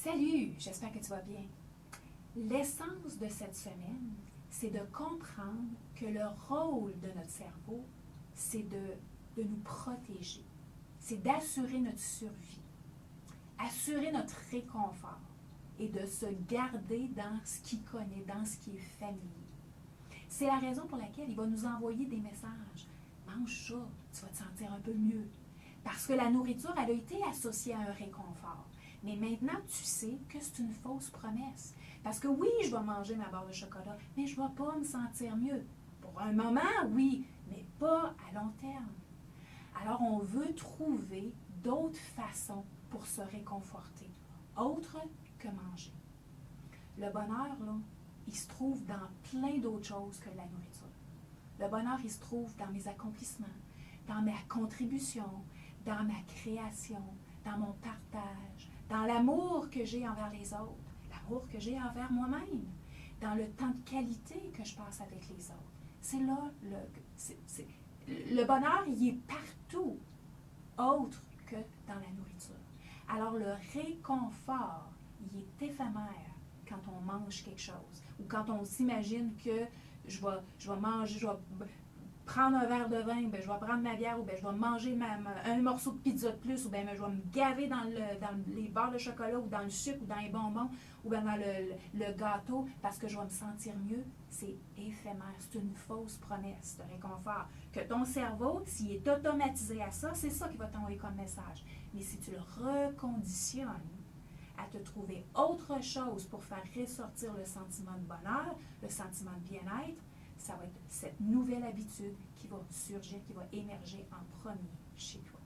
Salut, j'espère que tu vas bien. L'essence de cette semaine, c'est de comprendre que le rôle de notre cerveau, c'est de nous protéger. C'est d'assurer notre survie, assurer notre réconfort et de se garder dans ce qu'il connaît, dans ce qui est familier. C'est la raison pour laquelle il va nous envoyer des messages. Mange ça, tu vas te sentir un peu mieux. Parce que la nourriture, elle a été associée à un réconfort. Mais maintenant, tu sais que c'est une fausse promesse. Parce que oui, je vais manger ma barre de chocolat, mais je ne vais pas me sentir mieux. Pour un moment, oui, mais pas à long terme. Alors, on veut trouver d'autres façons pour se réconforter, autres que manger. Le bonheur, là, il se trouve dans plein d'autres choses que la nourriture. Le bonheur, il se trouve dans mes accomplissements, dans ma contribution, dans ma création, dans mon partage, dans l'amour que j'ai envers les autres, l'amour que j'ai envers moi-même, dans le temps de qualité que je passe avec les autres. C'est là, le bonheur, il est partout, autre que dans la nourriture. Alors le réconfort, il est éphémère quand on mange quelque chose, ou quand on s'imagine que je vais manger, je vais prendre un verre de vin, ben, je vais prendre ma bière, ou ben, je vais manger un morceau de pizza de plus, ou ben, je vais me gaver dans les barres de chocolat, ou dans le sucre, ou dans les bonbons, ou ben, dans le gâteau, parce que je vais me sentir mieux. C'est éphémère, c'est une fausse promesse de réconfort. Que ton cerveau, s'il est automatisé à ça, c'est ça qui va t'envoyer comme message. Mais si tu le reconditionnes à te trouver autre chose pour faire ressortir le sentiment de bonheur, le sentiment de bien-être, ça va être cette nouvelle habitude qui va surgir, qui va émerger en premier chez toi.